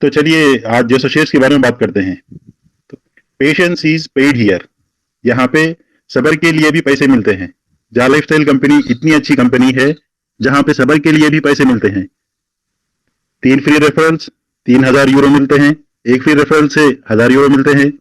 तो चलिए आज जैसे शेयर्स के बारे में बात करते हैं। तो पेशेंस इज पेड हियर। यहाँ पे सबर के लिए भी पैसे मिलते हैं। जा लाइफस्टाइल कंपनी इतनी अच्छी कंपनी है जहाँ पे सबर के लिए भी पैसे मिलते हैं। 3 फ्री रेफरल्स, 3,000 यूरो मिलते हैं। एक फ्री रेफरल से 1,000 यूरो मिलते हैं।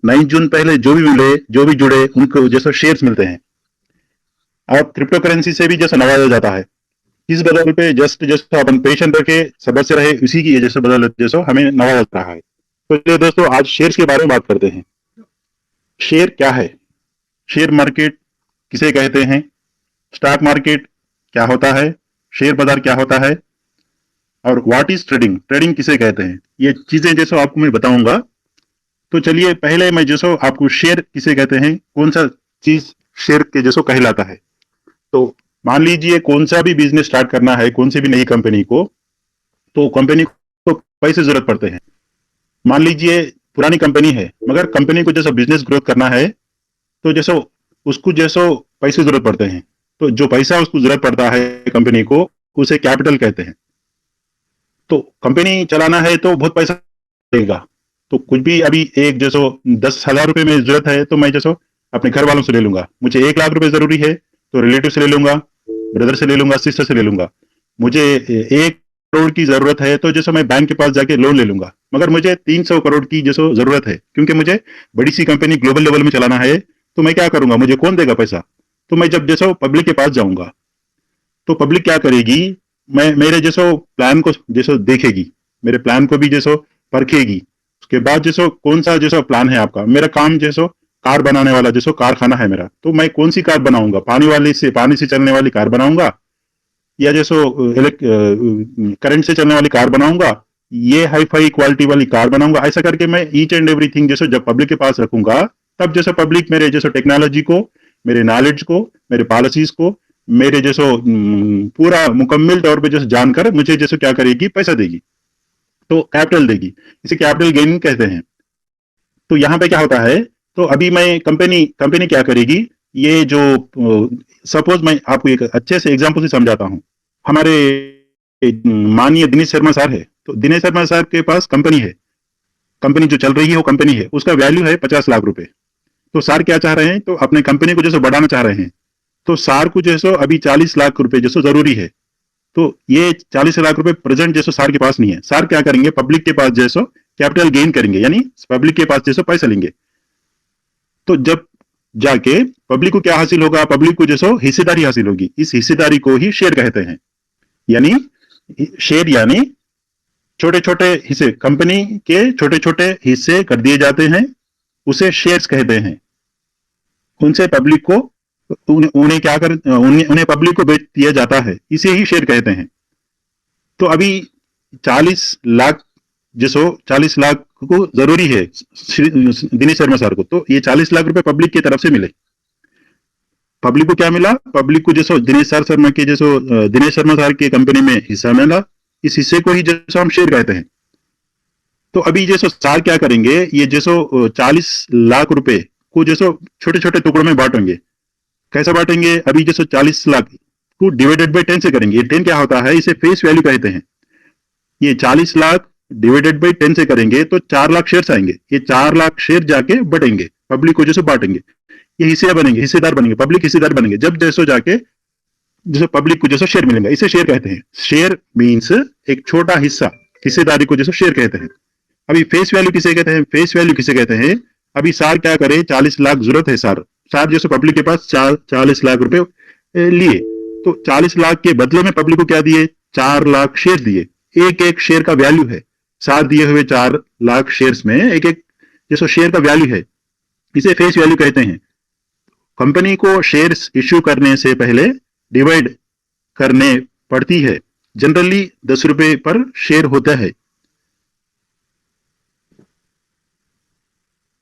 9 जून पहले जो भी मिले, जो भी जुड़े, उनको जैसे शेयर्स मिलते हैं। और क्रिप्टो करेंसी से भी जैसे नवाजा जाता है। इस बदल पे जस्ट जस्ट अपन पेशेंट रखे, सबर से रहे, उसी की जैसे बदल जैसे हमें नवाजा जा रहा है। तो चलिए दोस्तों आज शेयर्स के बारे में बात करते हैं। शेयर क्या है? शेयर मार्केट किसे कहते हैं? स्टॉक मार्केट क्या होता है? शेयर बाजार क्या होता है? और व्हाट इज ट्रेडिंग? ट्रेडिंग किसे कहते हैं? ये चीजें जैसे आपको मैं बताऊंगा। तो चलिए पहले मैं जैसो आपको शेयर किसे कहते हैं, कौन सा चीज शेयर के जैसो कहलाता है। तो मान लीजिए कौन सा भी बिजनेस स्टार्ट करना है, कौन सी भी नई कंपनी को, तो कंपनी को पैसे जरूरत पड़ते हैं। मान लीजिए पुरानी कंपनी है, मगर कंपनी को जैसा बिजनेस ग्रोथ करना है, तो जैसो उसको जैसो पैसे जरूरत पड़ते हैं। तो जो पैसा उसको जरूरत पड़ता है कंपनी को, उसे कैपिटल कहते हैं। तो कंपनी चलाना है तो बहुत पैसा लगेगा। तो कुछ भी अभी एक जैसो 10,000 रुपए में जरूरत है, तो मैं जैसो अपने घर वालों से ले लूंगा। मुझे 1 लाख रुपए जरूरी है, तो रिलेटिव से ले लूंगा, ब्रदर से ले लूंगा, सिस्टर से ले लूंगा। मुझे 1 करोड़ की जरूरत है, तो जैसे मैं बैंक के पास जाके लोन ले लूंगा। मगर मुझे 300 करोड़ की जैसो जरूरत है, क्योंकि मुझे बड़ी सी कंपनी ग्लोबल लेवल में चलाना है। तो मैं क्या करूंगा? मुझे कौन देगा पैसा? तो मैं जब जैसो पब्लिक के पास जाऊंगा, तो पब्लिक क्या करेगी? मैं मेरे जैसो प्लान को जैसो देखेगी, मेरे प्लान को भी जैसो परखेगी। उसके बाद जैसो कौन सा जैसो प्लान है आपका। मेरा काम जैसो कार बनाने वाला जैसो कारखाना है मेरा, तो मैं कौन सी कार बनाऊंगा? पानी से चलने वाली कार बनाऊंगा, या जैसो करंट से चलने वाली कार बनाऊंगा, ये हाई फाई क्वालिटी वाली कार बनाऊंगा। ऐसा करके मैं ईच एंड एवरीथिंग जैसे जब पब्लिक के पास रखूंगा, तब जैसे पब्लिक मेरे जैसे टेक्नोलॉजी को, मेरे नॉलेज को, मेरे पॉलिसीज को, मेरे जैसो पूरा मुकम्मल तौर पे जैसे जानकर मुझे जैसे क्या करेगी? पैसा देगी, तो कैपिटल देगी। इसे कैपिटल गेनिंग कहते हैं। तो यहाँ पे क्या होता है? तो अभी मैं कंपनी कंपनी क्या करेगी? ये जो सपोज मैं आपको एक अच्छे से एग्जांपल से समझाता हूँ। हमारे माननीय दिनेश शर्मा सर है, तो दिनेश शर्मा सर के पास कंपनी है। कंपनी जो चल रही है वो कंपनी है, उसका वैल्यू है 50 लाख रुपए। तो सर क्या चाह रहे हैं? तो अपने कंपनी को जैसे बढ़ाना चाह रहे हैं। तो सर को जैसो अभी 40 लाख रुपए जैसो जरूरी है। तो ये 40 लाख रुपए प्रेजेंट जैसो सर के पास नहीं है। सर क्या करेंगे? पब्लिक के पास जैसो कैपिटल गेन करेंगे, यानी पब्लिक के पास जैसो पैसा लेंगे। तो जब जाके पब्लिक को क्या हासिल होगा? पब्लिक को जैसो हिस्सेदारी हासिल होगी। इस हिस्सेदारी को ही शेयर कहते हैं। यानी शेयर यानी छोटे छोटे हिस्से, कंपनी के छोटे छोटे हिस्से कर दिए जाते हैं, उसे शेयर्स कहते हैं। उनसे पब्लिक को उन्हें क्या कर उन्हें पब्लिक को बेच दिया जाता है, इसे ही शेयर कहते हैं। तो अभी 40 लाख जैसो 40 लाख को जरूरी है दिनेश शर्मा सर को, तो ये 40 लाख रुपए पब्लिक की तरफ से मिले। पब्लिक को क्या मिला? पब्लिक को जैसो दिनेश सर शर्मा के जैसो दिनेश शर्मा सर की कंपनी में हिस्सा मिला। इस हिस्से को ही जैसो हम शेयर कहते हैं। तो अभी जैसो सर क्या करेंगे? ये जैसो 40 लाख रुपए को जैसो छोटे छोटे टुकड़ों में बांटेंगे। कैसे बांटेंगे? अभी जैसे 40 लाख को डिवाइडेड बाई 10 से करेंगे। ये 10 क्या होता है? इसे फेस वैल्यू कहते हैं। ये 40 लाख डिवाइडेड बाई 10 से करेंगे तो 4 लाख शेयर्स आएंगे। ये 4 लाख शेयर जाके बढ़ेंगे, पब्लिक को जैसे बांटेंगे। ये हिस्से बनेंगे, हिस्सेदार बनेंगे, पब्लिक हिस्सेदार बनेंगे। जब जैसो जाके जैसे पब्लिक को जैसे शेयर मिलेंगे, इसे शेयर कहते हैं। शेयर मीन्स एक छोटा हिस्सा, हिस्सेदारी को जैसे शेयर कहते हैं। अभी फेस वैल्यू किसे कहते हैं? फेस वैल्यू किसे कहते हैं? अभी सार क्या करे? 40 लाख जरूरत है सार जैसे पब्लिक के पास 40 लाख रुपए लिए, तो 40 लाख के बदले में पब्लिक को क्या दिए? 4 लाख शेयर दिए। एक एक शेयर का वैल्यू है। साथ दिए हुए 4 लाख शेयर्स में एक एक जैसे शेयर का वैल्यू है, इसे फेस वैल्यू कहते हैं। कंपनी को शेयर्स इश्यू करने से पहले डिवाइड करने पड़ती है। जनरली 10 रुपए पर शेयर होता है।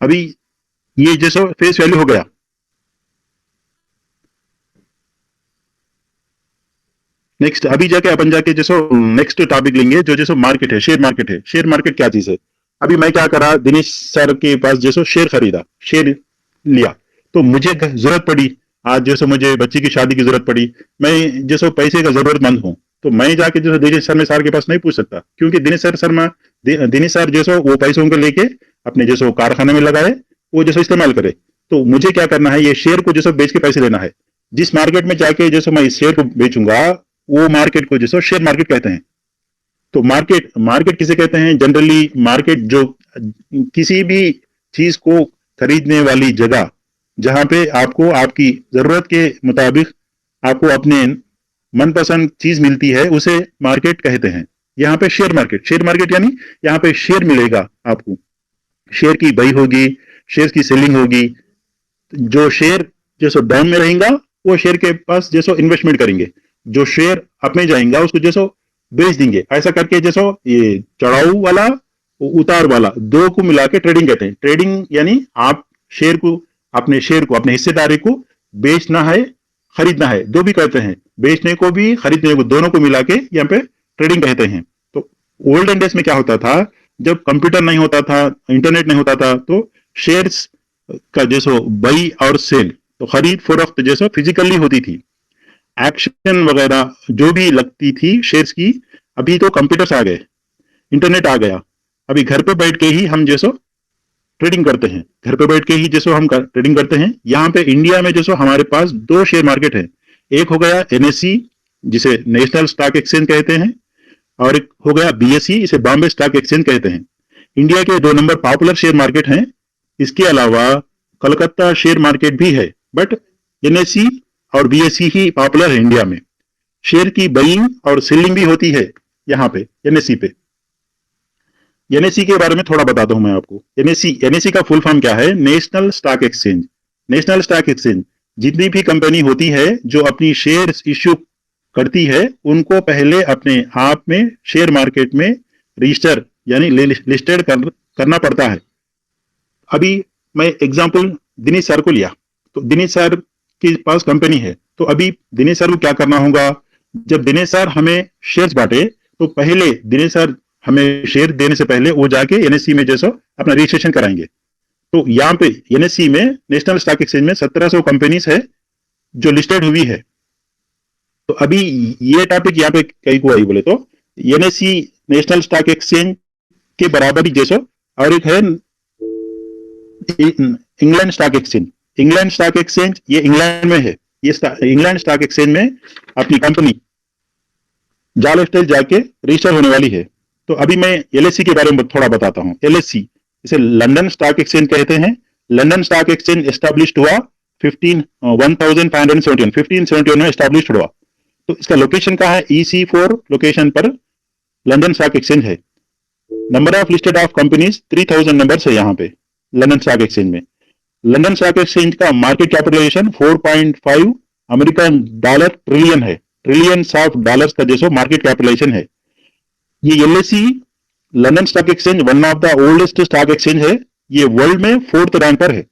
अभी ये जैसो फेस वैल्यू हो गया। नेक्स्ट अभी जाके अपन जाके जैसो नेक्स्ट टॉपिक लेंगे, जो जैसो मार्केट है, शेयर मार्केट है। शेयर मार्केट क्या चीज है? अभी मैं क्या करा? दिनेश सर के पास जैसो शेयर खरीदा, शेयर लिया, तो मुझे जरूरत पड़ी। आज जैसे मुझे बच्ची की शादी की जरूरत पड़ी, मैं जैसो पैसे का जरूरतमंद हूं, तो मैं जाके जो है दिनेश शर्मा सर के पास नहीं पूछ सकता, क्योंकि दिनेश सर जैसो वो पैसों को लेके अपने जैसो कारखाने में लगाए, वो जैसो इस्तेमाल करे। तो मुझे क्या करना है, ये शेयर को जैसो बेच के पैसे लेना है। जिस मार्केट में जाके जैसो मैं इस शेयर को बेचूंगा, वो मार्केट को जैसो शेयर मार्केट कहते हैं। तो मार्केट मार्केट किसे कहते हैं? जनरली मार्केट जो किसी भी चीज को खरीदने वाली जगह, जहां पे आपको आपकी जरूरत के मुताबिक आपको अपने मनपसंद चीज मिलती है, उसे मार्केट कहते हैं। यहाँ पे शेयर मार्केट यानी यहाँ पे शेयर मिलेगा आपको, शेयर की बाई होगी, शेयर की सेलिंग होगी। जो शेयर जैसो डाउन में रहेगा, वो शेयर के पास जैसो इन्वेस्टमेंट करेंगे, जो शेयर अप में जाएगा उसको जैसो बेच देंगे। ऐसा करके जैसो ये चढ़ाऊ वाला उतार वाला दो को मिला के ट्रेडिंग कहते हैं। ट्रेडिंग यानी आप शेयर को अपने हिस्सेदारी को बेचना है, खरीदना है, दो भी कहते हैं। बेचने को भी खरीदने को, दोनों को मिला के यहाँ पे ट्रेडिंग कहते हैं। तो ओल्डन डेज में क्या होता था, जब कंप्यूटर नहीं होता था, इंटरनेट नहीं होता था, तो शेयर्स का जैसो बाई और सेल, तो खरीद फरोख्त जैसो फिजिकली होती थी। एक्शन वगैरह जो भी लगती थी शेयर्स की। अभी तो कंप्यूटर्स आ गए, इंटरनेट आ गया, अभी घर पे बैठ के ही हम जैसो ट्रेडिंग करते हैं, घर पे बैठ के ही जैसो हम ट्रेडिंग करते हैं। यहाँ पे इंडिया में जैसो हमारे पास दो शेयर मार्केट है। एक हो गया एनएससी, जिसे नेशनल स्टॉक एक्सचेंज कहते हैं, और एक हो गया बीएसई, इसे बॉम्बे स्टॉक एक्सचेंज कहते हैं। इंडिया के 2 नंबर पॉपुलर शेयर मार्केट हैं। इसके अलावा कलकत्ता शेयर मार्केट भी है, बट एनएससी और बीएसई ही पॉपुलर है इंडिया में। शेयर की बाइंग और सेलिंग भी होती है यहाँ पे एनएससी पे। एनएससी के बारे में थोड़ा बताता हूं मैं आपको। एनएससी का फुल फॉर्म क्या है? National stock exchange. National stock exchange जितनी भी कंपनी होती है जो अपनी शेयर्स इश्यू करती है, उनको पहले अपने आप में शेयर मार्केट में रजिस्टर यानी लिस्टेड करना पड़ता है। अभी मैं एग्जांपल दिनेश सर को लिया, तो दिनेश सर के पास कंपनी है, तो अभी दिनेश सर को क्या करना होगा? जब दिनेश सर हमें शेयर्स बांटे, तो पहले दिनेश सर हमें शेयर देने से पहले वो जाके एनएससी में जैसो अपना रजिस्ट्रेशन कराएंगे। तो यहाँ पे एनएससी में, नेशनल स्टॉक एक्सचेंज में 1700 कंपनीज है जो लिस्टेड हुई है। तो अभी ये टॉपिक यहाँ पे कहीं को आई बोले तो एनएससी नेशनल स्टॉक एक्सचेंज के बराबर ही जैसो, और एक है England stock exchange. England stock exchange ये इंग्लैंड में है। ये इंग्लैंड स्टॉक एक्सचेंज में अपनी कंपनी जाल स्टाइल जाके रजिस्टर होने वाली है। तो अभी मैं एलएससी के बारे में थोड़ा बताता हूं। एलएससी इसे लंदन स्टॉक एक्सचेंज कहते हैं। लंदन स्टॉक एक्सचेंज एस्टैब्लिश्ड हुआ 1571 में एस्टैब्लिश्ड हुआ। तो इसका लोकेशन कहाँ है? EC4 लोकेशन पर लंदन स्टॉक एक्सचेंज है। Number of listed of companies 3000 number है यहाँ पे लंदन स्टॉक एक्सचेंज में। लंदन स्टॉक एक्सचेंज का market capitalisation 4.5 American dollar trillion है। ट्रिलियंस ऑफ डॉलर्स का जैसो मार्केट कैपिटलाइजेशन है। ये LSC London stock exchange one of the oldest stock exchange है। ये वर्ल्ड में 4th रैंक पर है।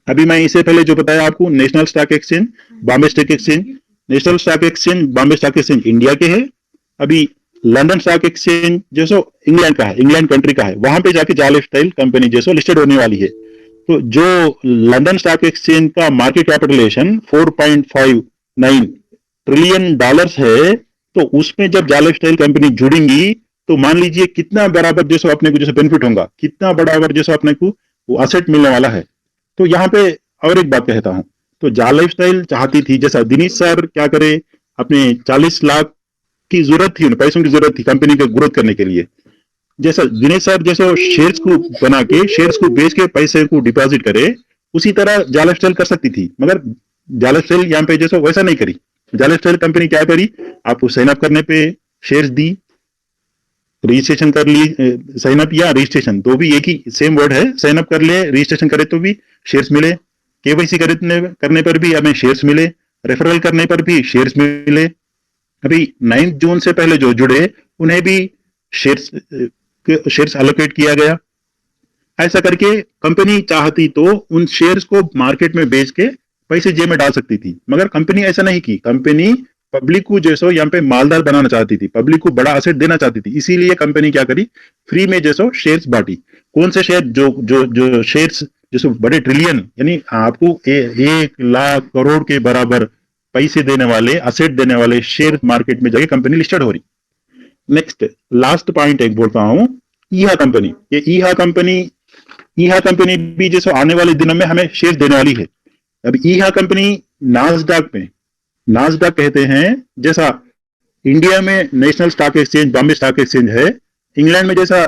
अभी मैं इससे पहले जो बताया आपको, national stock exchange, Bombay stock exchange, national stock exchange, Bombay stock exchange India के है। अभी लंदन स्टॉक एक्सचेंज जैसो इंग्लैंड का है, इंग्लैंड कंट्री का है। वहां पे जाके जाल स्टाइल कंपनी जैसो लिस्टेड होने वाली है। तो जो लंदन स्टॉक एक्सचेंज का मार्केट कैपिटलाइजेशन 4.59 ट्रिलियन डॉलर्स है, तो उसमें जब जाल स्टाइल कंपनी जुड़ेंगी, तो मान लीजिए कितना बराबर जैसो अपने को जैसे बेनिफिट होगा, कितना बराबर जैसो अपने को वो असेट मिलने वाला है। तो यहाँ पे और एक बात कहता हूं, तो जाल स्टाइल चाहती थी, जैसा दिनेश सर क्या करे, अपने 40 लाख की जरूरत थी, उन्हें पैसों की जरूरत थी कंपनी को ग्रोथ करने के लिए। जैसा दिनेश सर जैसे शेयर्स को बना के, शेयर्स को बेच के पैसे को डिपॉजिट करे, उसी तरह जाल स्टाइल कर सकती थी। मगर जाल स्टाइल यहाँ पे जैसे वैसा नहीं करी। जाल स्टाइल कंपनी क्या करी, आपको साइन अप करने पे शेयर्स दी, रजिस्ट्रेशन कर ली, साइन अप या रजिस्ट्रेशन दो भी एक ही सेम वर्ड है। साइन अप कर ले, रजिस्ट्रेशन करे तो भी शेयर्स मिले, केवाईसी करने पर भी हमें शेयर्स मिले, रेफरल करने पर भी शेयर्स मिले। अभी 9 जून से पहले जो जुड़े उन्हें भी शेयर्स एलोकेट किया गया। ऐसा करके कंपनी चाहती तो उन शेयर्स को मार्केट में बेच के पैसे जेब में डाल सकती थी, मगर कंपनी ऐसा नहीं की। कंपनी पब्लिक को जैसो यहाँ पे मालदार बनाना चाहती थी, पब्लिक को बड़ा असेट देना चाहती थी। इसीलिए कंपनी क्या करी, फ्री में जैसो शेयर्स बांटी। कौन से शेयर? जो शेयर्स जैसे बड़े ट्रिलियन यानी आपको 1 लाख करोड़ के बराबर पैसे देने वाले, असेट देने वाले शेयर मार्केट में जाके कंपनी लिस्टेड हो रही। नेक्स्ट लास्ट पॉइंट एक बोलता हूं, ईहा कंपनी। ये ईहा कंपनी भी जैसे आने वाले दिनों में हमें शेयर देने वाली है। अब ईहा कंपनी नासडाक में, नासडाक कहते हैं, जैसा इंडिया में national stock exchange Bombay stock exchange है, इंग्लैंड में जैसा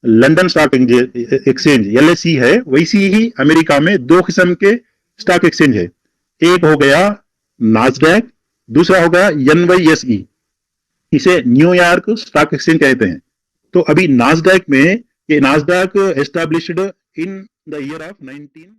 लंदन स्टॉक एक्सचेंज LSE है, वैसी ही अमेरिका में दो किस्म के स्टॉक एक्सचेंज है। एक हो गया नासडैक, दूसरा हो गया NYSE। इसे न्यूयॉर्क स्टॉक एक्सचेंज कहते हैं। तो अभी नासडैक में, ये Nasdaq established in the year of 19